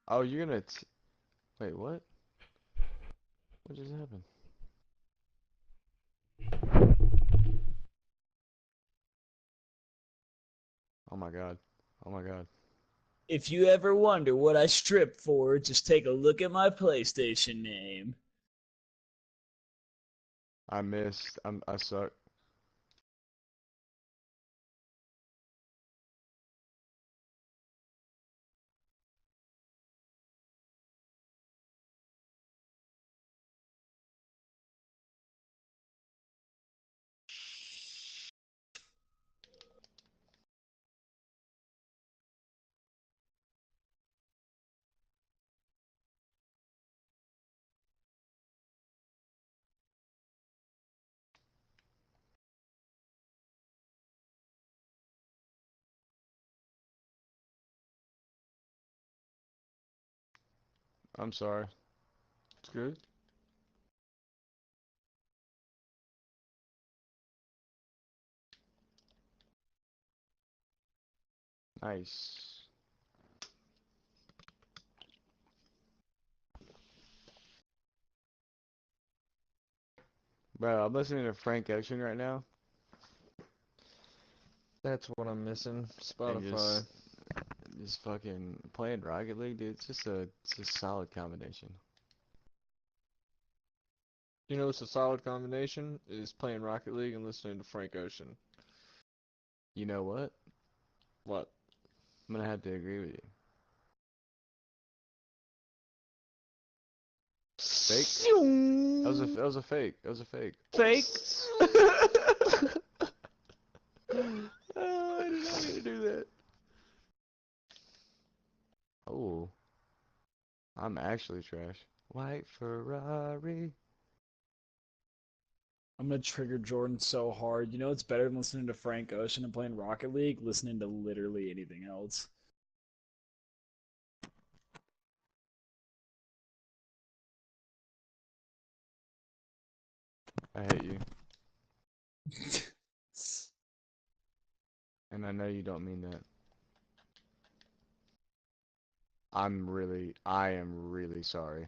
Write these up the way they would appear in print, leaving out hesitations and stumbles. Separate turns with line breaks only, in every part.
Oh, you're gonna wait, what? What just happened? Oh my god. Oh my god.
If you ever wonder what I strip for, just take a look at my PlayStation name.
I missed. I suck. I'm sorry. It's good. Nice. Bro, I'm listening to Frank Ocean right now
That's what I'm missing.
and
Spotify.
just fucking playing Rocket League, dude. It's a solid combination.
You know what's a solid combination? Is playing Rocket League and listening to Frank Ocean.
You know what?
What?
I'm gonna have to agree with you. Fake? That was a fake. That was a fake.
Fake.
Oh, I did not mean to do that. Oh, I'm actually trash. White Ferrari.
I'm gonna trigger Jordan so hard. You know it's better than listening to Frank Ocean and playing Rocket League? Listening to literally anything else.
I hate you. And I know you don't mean that. I am really sorry.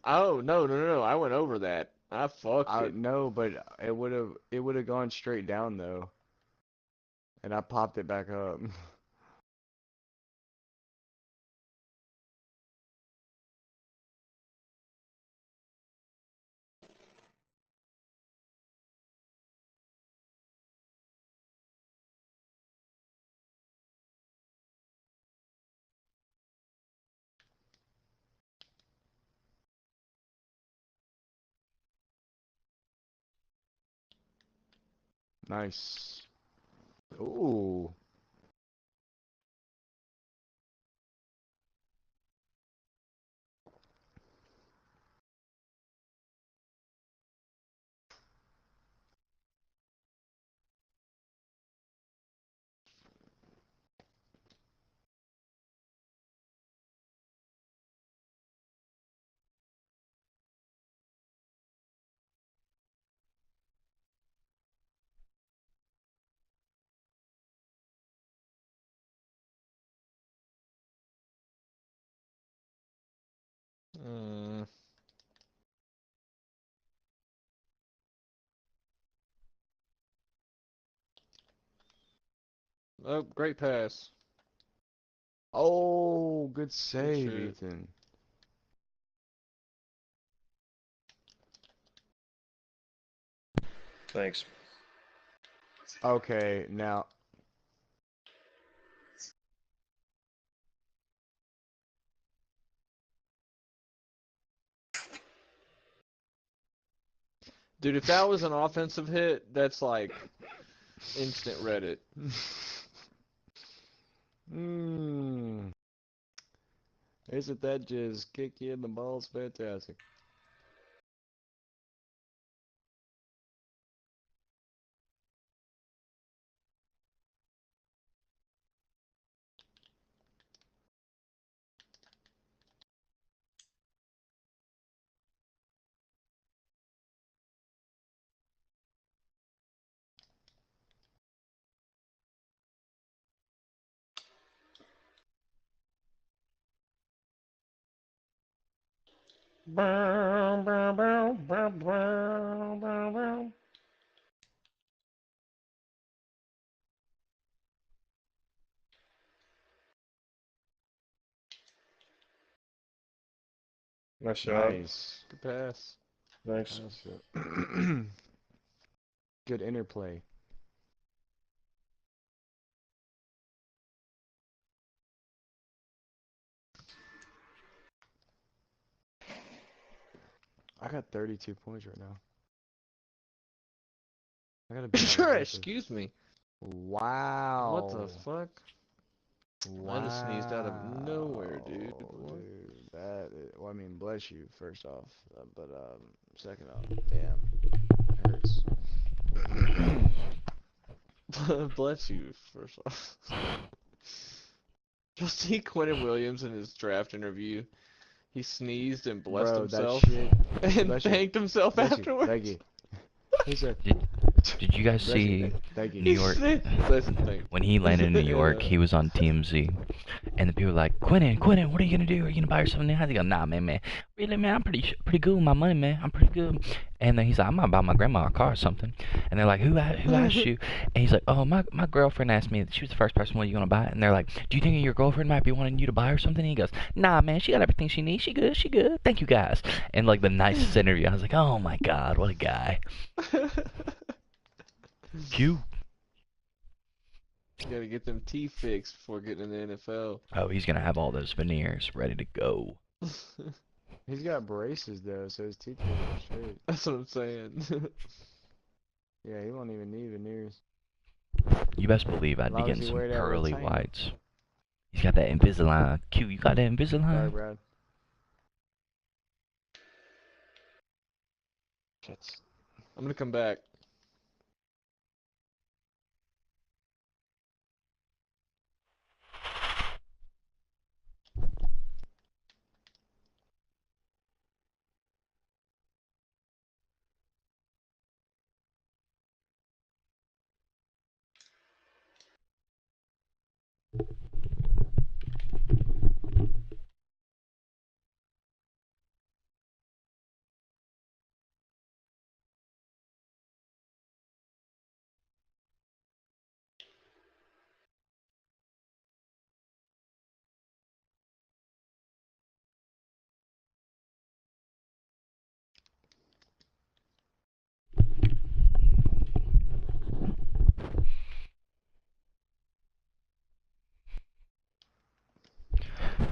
Oh, no, no, no, no. I went over that. I fucked
I
it.
no, but it would have gone straight down though, and I popped it back up. Nice. Ooh.
Mm. Oh, great pass.
Oh, good
Good
save,
shit.
Ethan.
Thanks.
Okay, now
Dude, if that was an offensive hit, that's like instant Reddit.
Hmm. Isn't that just kick you in the balls? Fantastic.
Nice shot.
Nice.
Good pass.
Thanks.
That's it. Good interplay. I got 32 points right now. I gotta be more aggressive.
Excuse me.
Wow.
What the fuck?
Wow.
I just sneezed out of nowhere, dude. What?
Dude, that is, well, I mean, bless you, first off. But, second off, damn. That hurts.
Bless you, first off. You'll see Quentin Williams in his draft interview. He sneezed and blessed
Bro, that
himself
shit.
and
Bless you.
thanked himself
Bless you.
afterwards.
Thank you. He said,
Did you guys
bless you.
see
Thank you.
New York?
Listen, thank
When he landed in New York, he was on TMZ, and the people were like, Quentin, what are you gonna do? Are you gonna buy yourself a new house? He goes, nah, man, really, man, I'm pretty good with my money, man. I'm pretty good. And then he's like, I'm gonna buy my grandma a car or something. And they're like, who asked you? And he's like, oh, my girlfriend asked me. She was the first person. What are you gonna buy? And they're like, do you think your girlfriend might be wanting you to buy her something? And he goes, nah, man, she got everything she needs. She good. Thank you guys. And like the nicest interview. I was like, oh my god, what a guy. Cute.
You gotta get them teeth fixed before getting in the NFL.
Oh, he's gonna have all those veneers ready to go.
He's got braces, though, so his teeth are straight.
That's what I'm saying.
Yeah, he won't even need veneers.
You best believe I'd
As
be
long as
getting
he
some
wear that
pearly
retainer.
whites. He's got that Invisalign. Q, you got that
Sorry,
Invisalign?
Brad. Shits.
I'm gonna come back.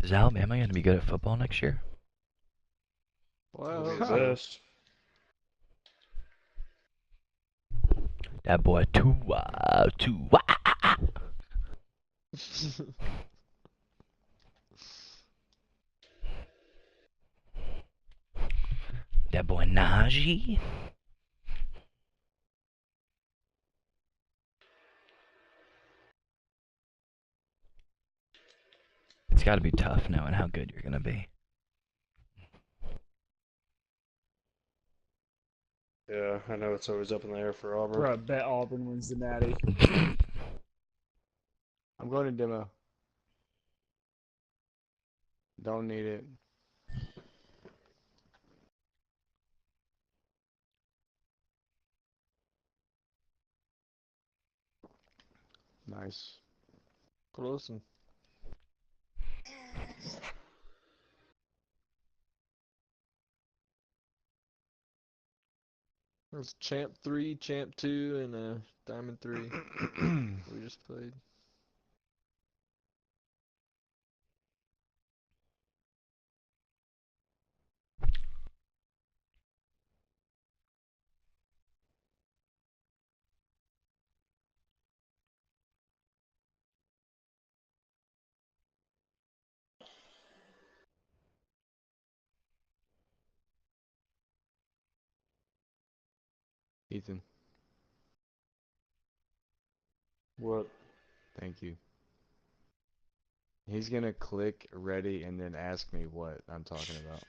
Is Alabama gonna be good at football next year?
Well,
Doesn't
I hope so.
exist.
That boy Tua. That boy Najee. It's gotta be tough knowing how good you're gonna be.
Yeah, I know it's always up in the air for Auburn.
Bro, I bet Auburn wins the Natty.
I'm going to demo. Don't need it. Nice.
Close. There's Champ 3, Champ 2, and Diamond 3 we just played.
Ethan,
What?
thank you. He's gonna click ready and then ask me what I'm talking about.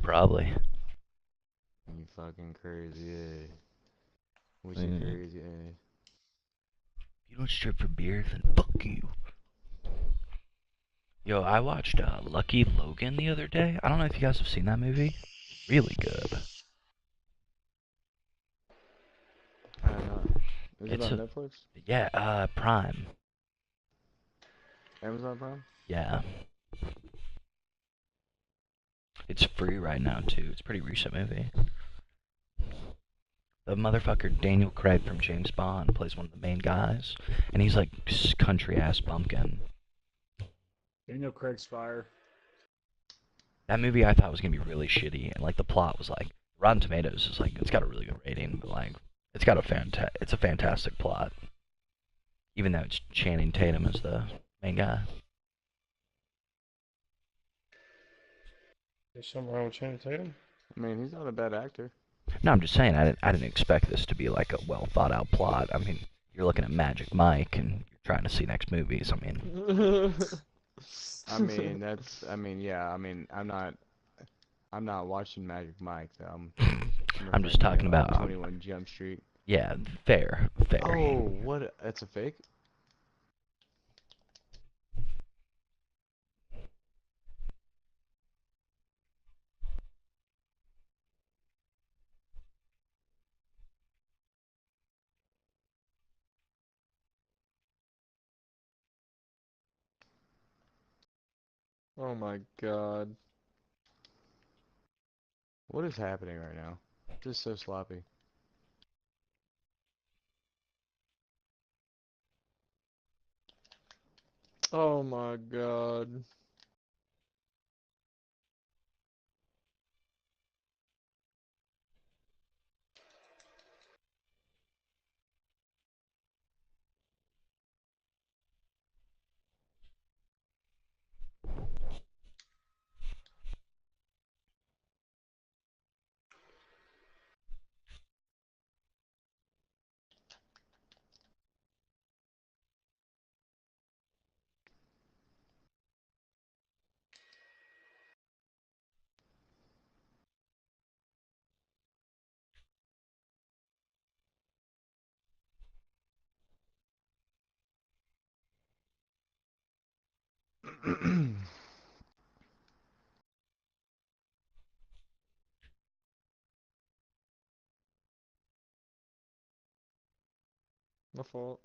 Probably.
You fucking crazy, eh? What you crazy, eh?
If you don't strip for beer, then fuck you. Yo, I watched Lucky Logan the other day. I don't know if you guys have seen that movie. Really good.
I don't know. Is it
It's
on
a
Netflix?
yeah, Prime.
Amazon Prime?
Yeah. It's free right now too. It's a pretty recent movie. The motherfucker Daniel Craig from James Bond plays one of the main guys, and he's like country ass bumpkin.
Daniel Craig's fire.
That movie I thought was gonna be really shitty, and like the plot was like Rotten Tomatoes is like it's got a really good rating, but like it's got it's a fantastic plot, even though it's Channing Tatum as the main guy.
There's something wrong with Channing Tatum?
I mean, he's not a bad actor.
No, I'm just saying I didn't expect this to be like a well thought out plot. I mean, you're looking at Magic Mike and you're trying to see next movies. I mean,
I mean, yeah. I mean, I'm not watching Magic Mike though.
I'm just talking about
21 Jump Street.
yeah, fair.
Oh, what? That's a fake?
Oh my god.
What is happening right now? Just so sloppy.
Oh my god. My fault.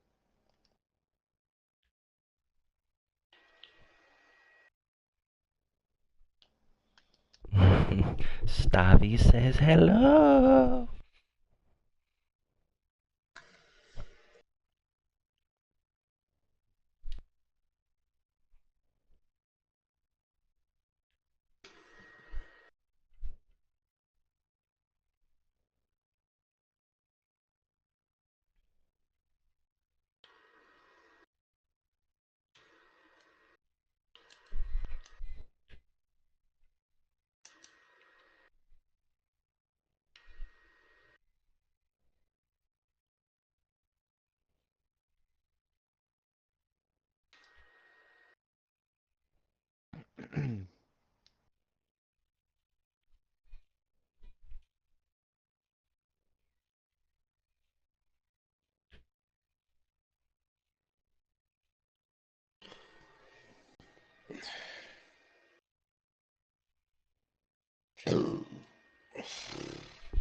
Stavi says hello.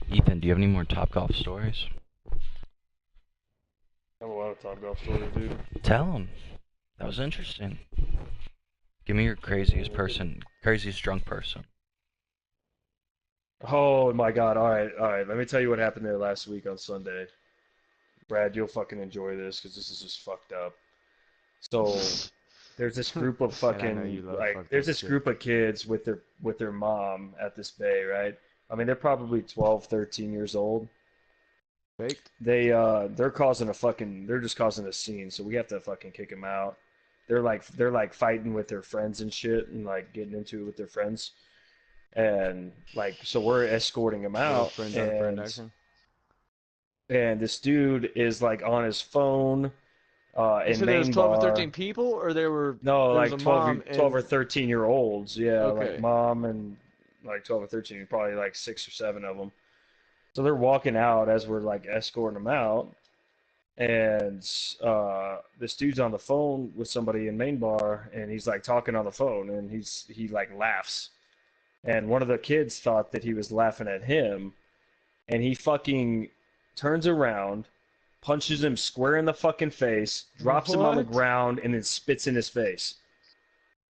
Ethan, do you have any more Top Golf stories?
I have a lot of Top Golf stories, dude.
Tell them. That was interesting. Give me your craziest drunk person.
Oh my god, alright. Let me tell you what happened there last week on Sunday. Brad, you'll fucking enjoy this because this is just fucked up. So there's this group of
And I know
fucking
you love
like
fucked
there's
up
this
shit.
group of kids with their mom at this bay, right? I mean, they're probably 12, 13 years old.
Faked?
They're just causing a scene, so we have to fucking kick them out. They're like fighting with their friends and shit and like getting into it with their friends. And like so we're escorting them
Little
out
friend on friend action?
and this dude is like on his phone
You
in
said there was
main
12 or
bar.
13 people, or
No,
there was
like
a
12,
mom
12 or
and
13-year-olds. Yeah, like
okay.
mom and like 12 or 13, probably like 6 or 7 of them. So they're walking out as we're like escorting them out. and this dude's on the phone with somebody in main bar, and he's like talking on the phone, and he like laughs, and one of the kids thought that he was laughing at him, and he fucking turns around, punches him square in the fucking face, drops him on the
What?
ground, and then spits in his face.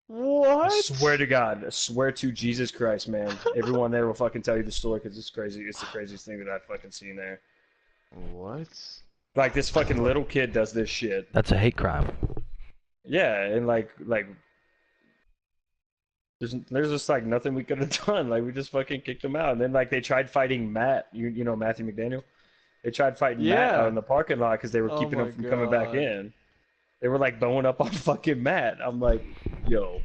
I
What?
swear to God, I swear to Jesus Christ, man. Everyone there will fucking tell you the story because it's crazy. It's the craziest thing that I've fucking seen there.
What?
Like this fucking little kid does this shit.
That's a hate crime.
Yeah, and like there's just like nothing we could have done. Like we just fucking kicked him out. And then like they tried fighting Matt. You know Matthew McDaniel. They tried fighting Matt
Yeah.
out in the parking lot because they were
Oh
keeping
my
him from coming back
God.
in. They were like bowing up on fucking Matt. I'm like, yo.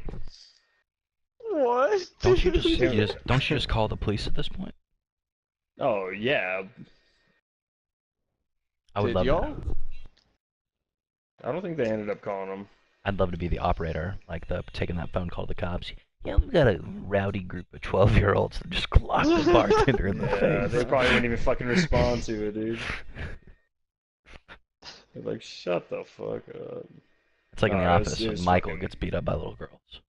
What?
Don't you just,
Yeah.
don't you just call the police at this point?
Oh yeah.
I would
Did
love
y'all?
that.
I don't think they ended up calling him.
I'd love to be the operator, like the taking that phone call to the cops. Yeah, we've got a rowdy group of 12-year-olds that just clocked the bartender in the
Yeah,
face.
they probably wouldn't even fucking respond to it, dude. They're like, shut the fuck up.
It's like in the
No, it was-
office
it
when
was
Michael
fucking-
gets beat up by little girls.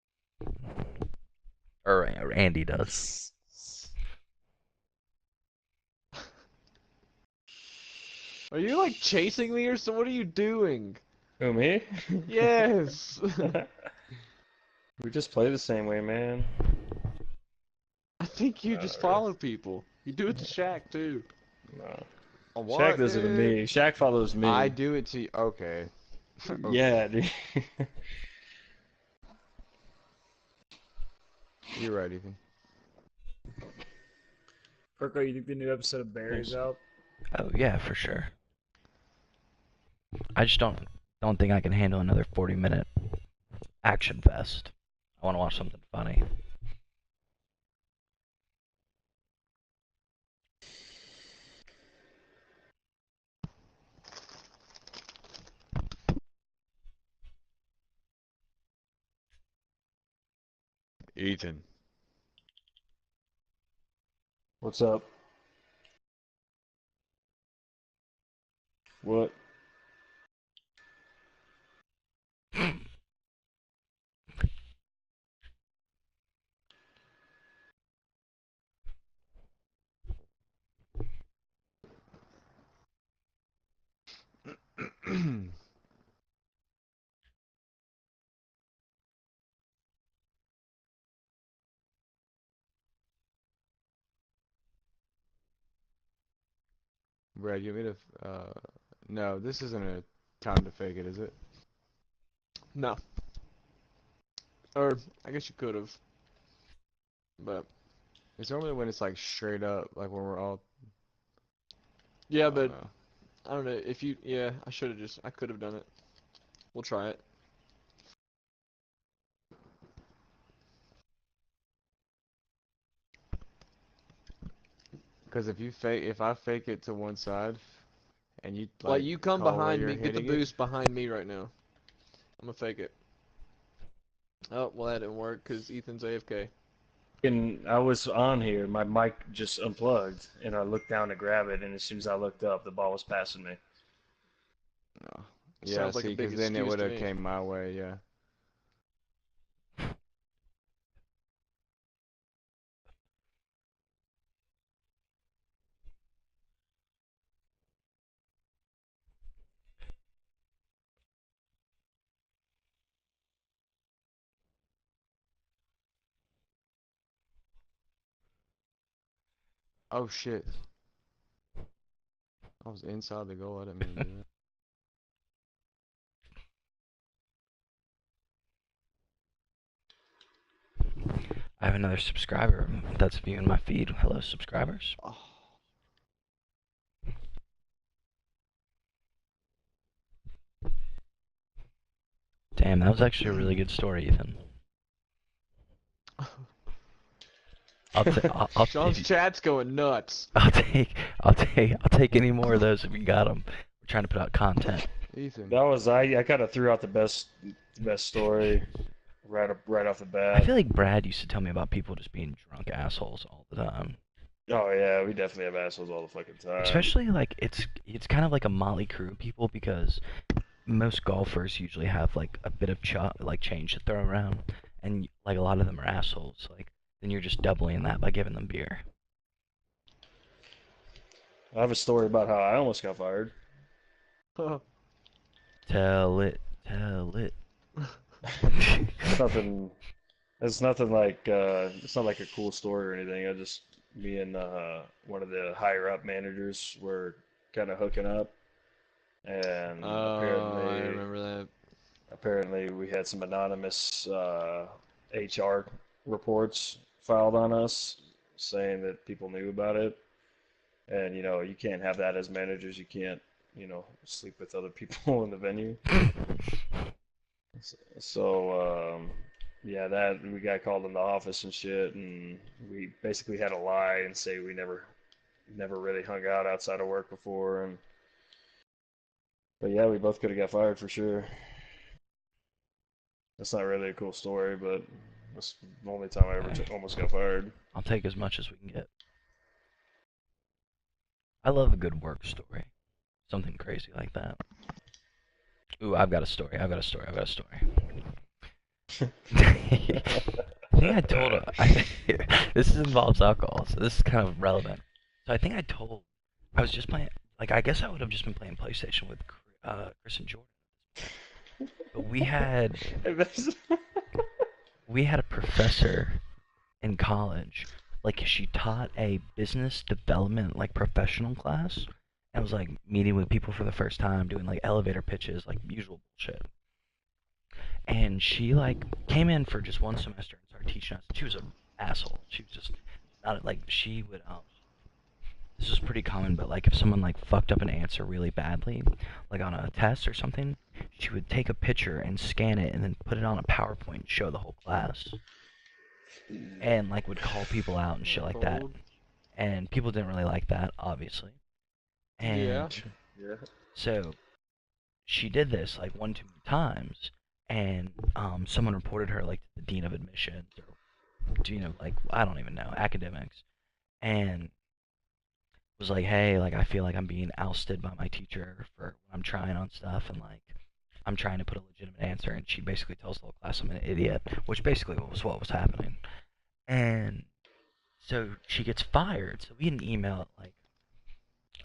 Or Andy does.
Are you like chasing me or so? What are you doing?
Who, me?
Yes.
We just play the same way, man.
I think you just follow people. You do it to Shaq too.
No.
Oh,
Shaq
what,
does it to
dude?
me. Shaq follows me.
I do it to you. Okay.
Yeah, dude.
You're right, Ethan.
Perko, you think the new episode of Barry's out?
Oh yeah, for sure. I just don't think I can handle another 40-minute action fest. I want to watch something funny.
Ethan.
What's up? What?
Brad, you want me to? No, this isn't a time to fake it, is it? No. Or I guess you could have, but it's normally when it's like straight up, like when we're all.
Yeah,
I
but
don't know.
I don't know if you. Yeah, I could have done it. We'll try it.
Because if I fake it to one side, and you
Like you come
call where
behind
you're
me, get the
hitting it-
boost behind me right now. I'm gonna fake it. Oh, well that didn't work because Ethan's AFK.
And I was on here, my mic just unplugged, and I looked down to grab it, and as soon as I looked up, the ball was passing me.
No. Yeah,
Sounds like a
see,
big
because then it
excuse
would
to
have
me.
came my way. Yeah. Oh shit. I was inside the goal. I didn't mean to do that.
I have another subscriber that's viewing my feed. Hello, subscribers.
Oh.
Damn, that was actually a really good story, Ethan.
Sean's chat's going nuts.
I'll take any more of those if you got them. We're trying to put out content.
Ethan.
That was I kind of threw out the best story right off the bat.
I feel like Brad used to tell me about people just being drunk assholes all the time.
Oh yeah, we definitely have assholes all the fucking time.
Especially like it's kind of like a motley crew of people because most golfers usually have like a bit of like change to throw around, and like a lot of them are assholes. Like then you're just doubling that by giving them beer.
I have a story about how I almost got fired.
Tell it, tell it.
It's nothing. It's nothing like. It's not like a cool story or anything. Me and one of the higher up managers were kind of hooking up, and
Oh, I
apparently,
remember that.
apparently we had some anonymous HR reports filed on us saying that people knew about it. And you can't have that as managers. You can't, sleep with other people in the venue. So, yeah, that we got called in the office and shit, and we basically had to lie and say we never really hung out outside of work before. And but yeah, we both could have got fired for sure. That's not really a cool story, but that's the only time I ever almost got fired.
I'll take as much as we can get. I love a good work story. Something crazy like that. Ooh, I've got a story. I've got a story. I've got a story. I think I told this involves alcohol, so this is kind of relevant. So I was just playing, like I guess I would have just been playing PlayStation with Chris and Jordan. But we had a professor in college, like she taught a business development like professional class, and was like meeting with people for the first time, doing like elevator pitches, like usual bullshit. And she like came in for just one semester and started teaching us. She was an asshole. She was just not like she would. This was pretty common, but like if someone like fucked up an answer really badly, like on a test or something, she would take a picture and scan it and then put it on a PowerPoint and show the whole class, and like would call people out and shit like that. And people didn't really like that, obviously. And
Yeah.
Yeah.
so she did this like one too many times, and someone reported her like to the dean of admissions or like I don't even know, academics, and was like, hey, like I feel like I'm being ousted by my teacher for when I'm trying on stuff, and like I'm trying to put a legitimate answer, and she basically tells the whole class I'm an idiot, which basically was what was happening. And so she gets fired. So we get an email at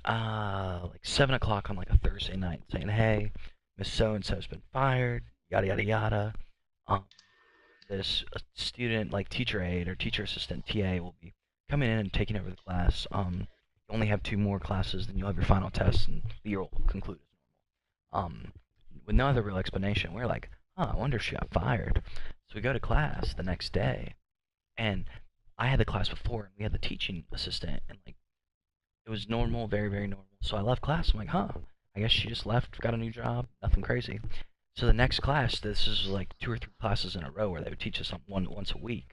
like 7 o'clock on like a Thursday night saying, hey, Miss So and So's been fired, yada yada yada. Um, this student, like teacher aide or teacher assistant TA, will be coming in and taking over the class. You only have 2 more classes, then you'll have your final test, and the year will conclude as normal. With no other real explanation, we're like, huh, I wonder if she got fired. So we go to class the next day, and I had the class before, and we had the teaching assistant, and like it was normal, very very normal. So I left class. I'm like, huh, I guess she just left, got a new job, nothing crazy. So the next class, this is like 2 or 3 classes in a row where they would teach us once a week.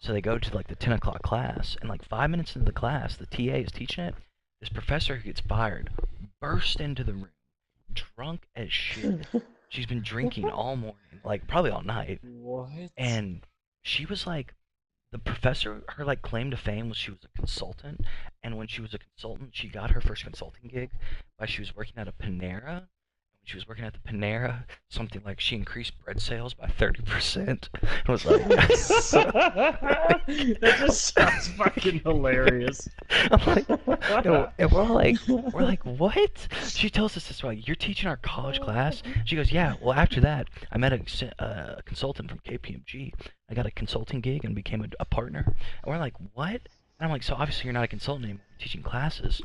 So they go to like the 10 o'clock class, and like 5 minutes into the class, the TA is teaching it. This professor who gets fired burst into the room, drunk as shit. She's been drinking all morning, like probably all night.
What?
And she was like, the professor, her like claim to fame was she was a consultant, and when she was a consultant, she got her first consulting gig while she was working at a Panera. When she was working at the Panera, something like she increased bread sales by 30%. It was like,
That just sounds fucking hilarious.
I'm like, and we're like, what? She tells us this, like, you're teaching our college class? She goes, yeah. Well, after that, I met a consultant from KPMG. I got a consulting gig and became a partner. And we're like, what? And I'm like, so obviously you're not a consultant anymore, you're teaching classes.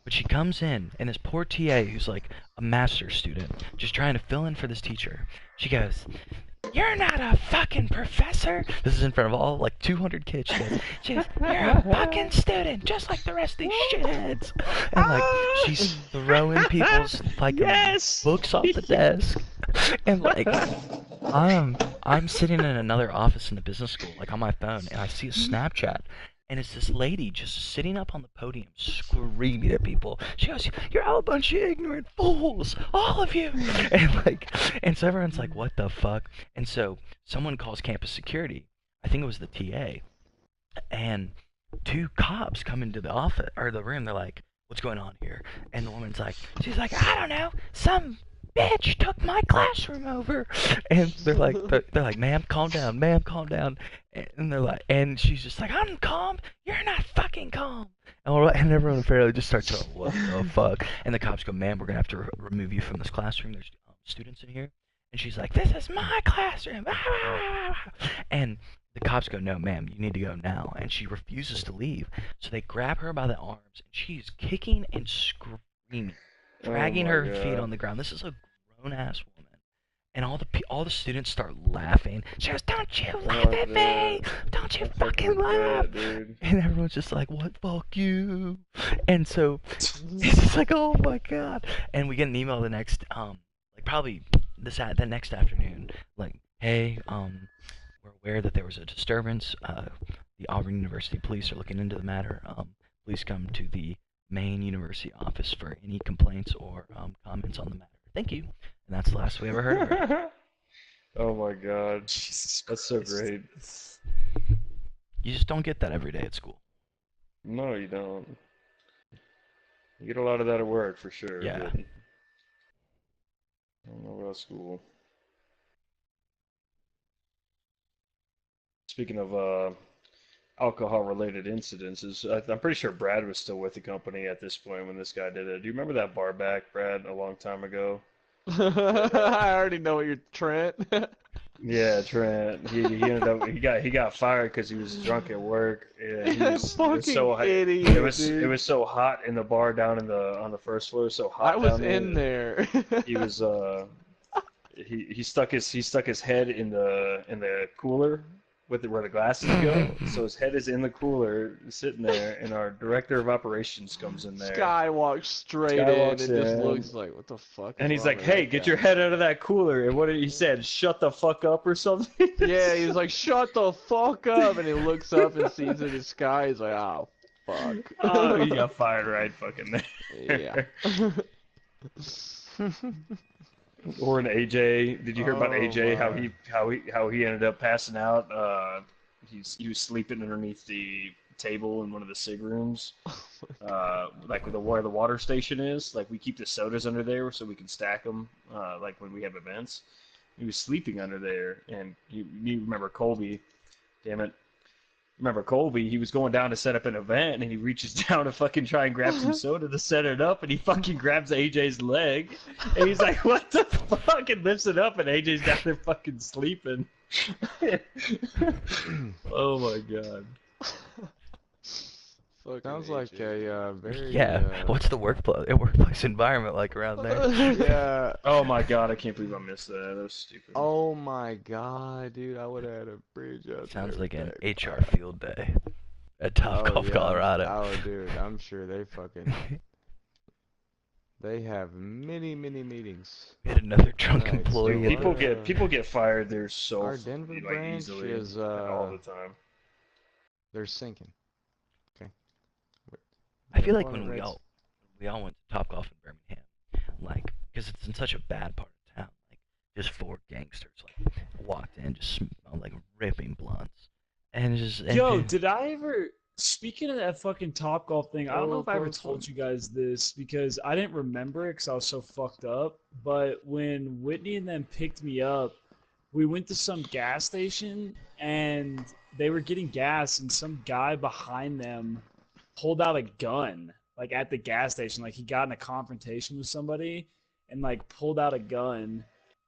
But she comes in, and this poor TA who's like a master's student, just trying to fill in for this teacher, she goes, you're not a fucking professor. This is in front of all like 200 kids. She goes, you're a fucking student, just like the rest of these shitheads. And like she's throwing people's like books off the desk. And like I'm sitting in another office in the business school, like on my phone, and I see a Snapchat. And it's this lady just sitting up on the podium screaming at people. She goes, you're all a bunch of ignorant fools, all of you. And so everyone's like, what the fuck? And so someone calls campus security. I think it was the TA. And two cops come into the office or the room. They're like, "What's going on here?" And the woman's like, "She's like, I don't know. Some bitch took my classroom over." And they're like, "Ma'am, calm down. Ma'am, calm down." And they're like, and she's just like, "I'm calm. You're not fucking calm." And everyone apparently just starts going, "What the fuck?" And the cops go, "Ma'am, we're gonna have to remove you from this classroom. There's students in here." And she's like, "This is my classroom." And the cops go, "No, ma'am, you need to go now." And she refuses to leave. So they grab her by the arms, and she's kicking and screaming, dragging her feet on the ground. This is a grown-ass woman. And all the students start laughing. She goes, "Don't you laugh at me! Don't you fucking laugh!"
Dude.
And everyone's just like, "What? Fuck you!" And so it's just like, "Oh my god!" And we get an email the next, like probably the next afternoon, like, "Hey, we're aware that there was a disturbance. The Auburn University Police are looking into the matter. Please come to the main university office for any complaints or comments on the matter. Thank you." And that's the last we ever heard of her.
Oh my god.
Jesus
That's so
Christ.
great.
You just don't get that every day at school.
No, you don't. You get a lot of that at work for sure.
Yeah.
But I don't know about school. Speaking of alcohol-related incidences, I'm pretty sure Brad was still with the company at this point when this guy did it. Do you remember that bar back, Brad, a long time ago?
I already know what you're Trent.
Yeah, Trent. He ended up he got fired because he was drunk at work. Yeah, it was so hot.
Idiot,
It was so hot in the bar down on the first floor. So hot
I was
down
in there.
He was he stuck his head in the cooler where the glasses go. So his head is in the cooler, sitting there, and our director of operations comes in there.
Sky walks straight
Sky
in
walks
and just
in.
looks like, what the fuck?
And
is
he's
wrong
like,
with
"Hey,
that
get
guy?"
your head out of that cooler." And what did he said? "Shut the fuck up" or something?
Yeah, he was like, "Shut the fuck up!" And he looks up and sees it in the sky. He's like, "Oh, fuck."
Oh, he got fired right fucking there.
Yeah.
Or an AJ. Did you hear about
Oh,
AJ?
my.
How he ended up passing out? He was sleeping underneath the table in one of the sig rooms, like where the water station is. Like we keep the sodas under there so we can stack them, like when we have events. He was sleeping under there, and you remember Colby? Damn it. Remember Colby, he was going down to set up an event, and he reaches down to fucking try and grab some soda to set it up, and he fucking grabs AJ's leg, and he's like, "What the fuck?" and lifts it up, and AJ's down there fucking sleeping. Oh my god.
Fucking
Sounds like
AJ.
a very
What's the workplace environment like around there?
yeah.
Oh my god, I can't believe I missed that. That was stupid.
Oh my god, dude! I would have had a bridge up
Sounds
there
like an
with that.
HR field day at Topgolf,
yeah.
Colorado.
Oh, dude, I'm sure they fucking they have many meetings.
We had another drunk
Right,
employee.
so
at the-
People get fired there so
Our Denver
like
branch
easily
is
all the time.
they're sinking. Okay.
I feel like
Going
when we
Reds.
all went to Topgolf in Birmingham, like, because it's in such a bad part of town, like, just four gangsters like walked in, just smelled like ripping blunts, and just
Yo, did I ever? Speaking of that fucking Topgolf thing, I don't know
Oh,
if I ever
close
told
one.
you guys this because I didn't remember it because I was so fucked up. But when Whitney and them picked me up, we went to some gas station and they were getting gas, and some guy behind them pulled out a gun, like at the gas station. Like he got in a confrontation with somebody and like pulled out a gun,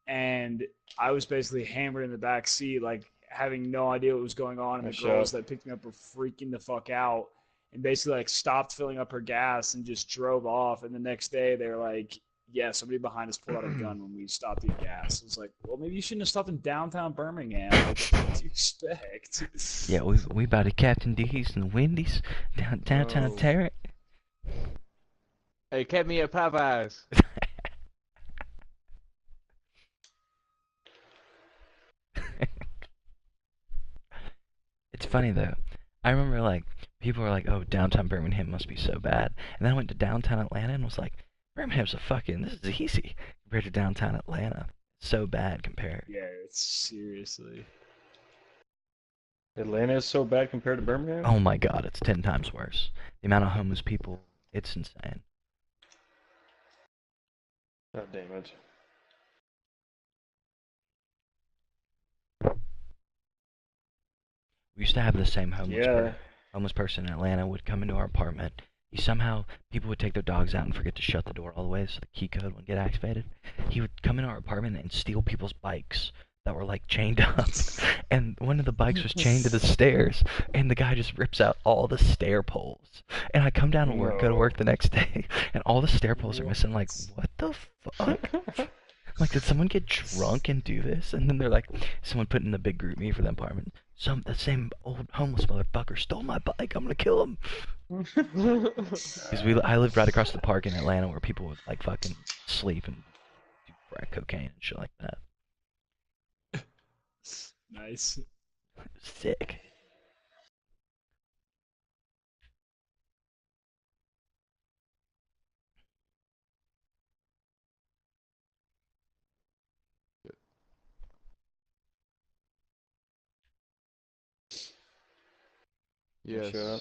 and I was basically hammered in the back seat, like having no idea what was going on, and the
Nice
girls
shot.
that picked me up were freaking the fuck out and basically like stopped filling up her gas and just drove off. And the next day they were like, "Yeah, somebody behind us pulled out a gun when we stopped to get gas." It's like, well, maybe you shouldn't have stopped in downtown Birmingham. Like, what do you expect?
yeah, we about to Captain D's and the Wendy's downtown
Whoa.
Terry.
Hey, kept me at Popeyes.
It's funny though. I remember like people were like, "Oh, downtown Birmingham must be so bad," and then I went to downtown Atlanta and was like, "Birmingham's this is easy compared to downtown Atlanta. So bad compared."
Yeah, it's seriously.
Atlanta is so bad compared to Birmingham?
Oh my God, it's 10 times worse. The amount of homeless people, it's insane.
God damn it.
We used to have the same
Yeah.
homeless person in Atlanta would come into our apartment. People would take their dogs out and forget to shut the door all the way so the key code wouldn't get activated. He would come in our apartment and steal people's bikes that were like chained up. And one of the bikes was chained to the stairs, and the guy just rips out all the stair poles. And I come down to work, go to work the next day, and all the stair poles are missing. Like, what the fuck? Like, did someone get drunk and do this? And then they're like, someone put in the big group me for the apartment. The same old homeless motherfucker stole my bike. I'm gonna kill him. Because I lived right across the park in Atlanta where people would like fucking sleep and do crack cocaine and shit like that.
Nice.
Sick.
Yes.
Shut up.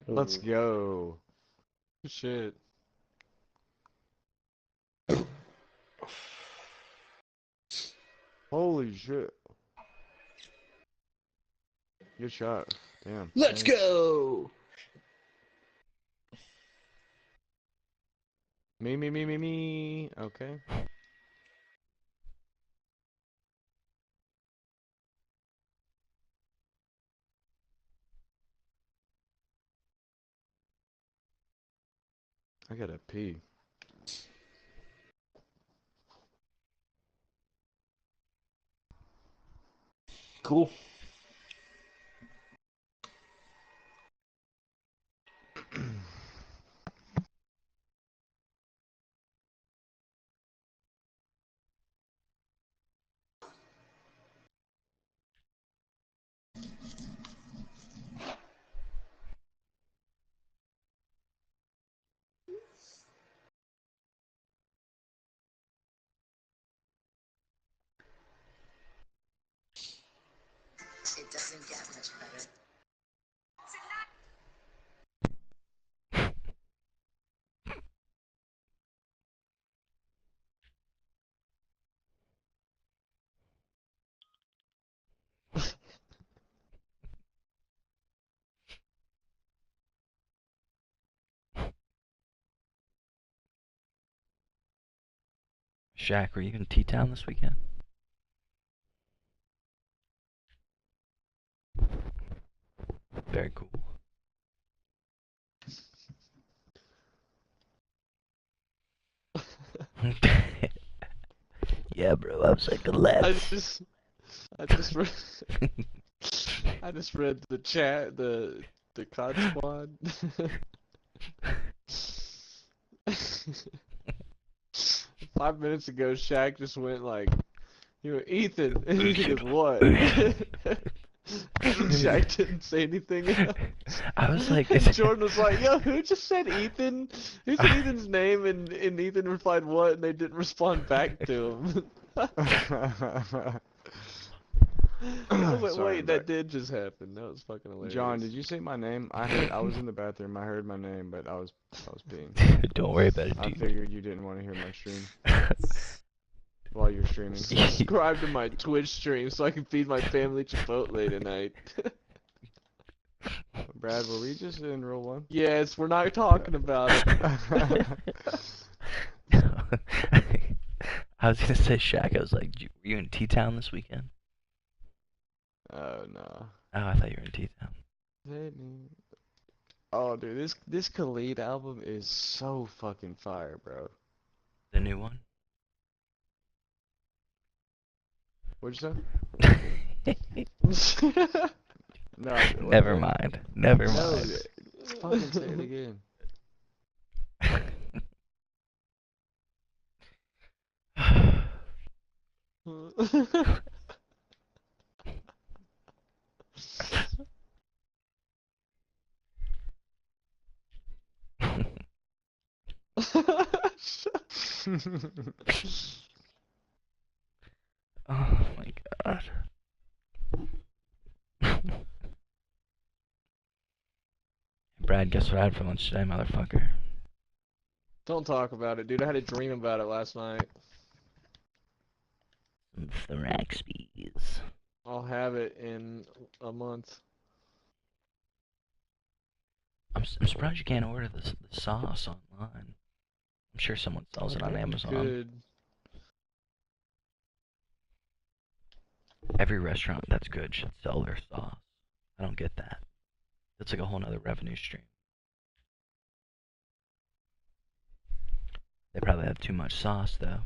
Let's
Ooh.
go. Shit. Holy shit. Good shot. Damn.
Let's
Thanks.
go!
Me. Okay. I gotta pee.
Cool.
It doesn't get much better.
Shaq, were you in T-Town this weekend? Very cool. Yeah, bro, I was like 11.
I just read I just read the chat, the COD squad. 5 minutes ago, Shaq just went like, Ethan, and he goes, what? Shaq didn't say anything else.
I was like,
And Jordan was like, yo, who just said Ethan? Who said Ethan's name? And Ethan replied, what? And they didn't respond back to him. I was like,
Sorry,
wait, that did just happen. That was fucking hilarious.
John, did you say my name? I was in the bathroom. I heard my name, but I was peeing.
Don't worry about it,
I
dude.
figured you didn't want to hear my stream while you're streaming.
Subscribe to my Twitch stream so I can feed my family Chipotle tonight.
Brad, were we just in roll one?
Yes, we're not talking about it.
I was gonna say, Shaq, I was like, were you in T-Town this weekend?
Oh no.
Oh, I thought you were in T-Town.
Oh, dude, this Khalid album is so fucking fire, bro.
The new one?
What'd you say? No,
Never mind. Never
No,
mind.
fucking say it again.
Oh my god. Brad, guess what I had for lunch today, motherfucker?
Don't talk about it, dude. I had a dream about it last night.
Some Thraxpies.
I'll have it in a month.
I'm surprised you can't order the sauce online. I'm sure someone sells it on
Bet you
Amazon.
could.
Every restaurant that's good should sell their sauce. I don't get that. That's like a whole nother revenue stream. They probably have too much sauce, though.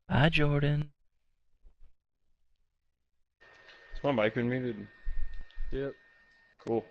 Bye, Jordan.
Is my mic been muted?
Yep.
Cool.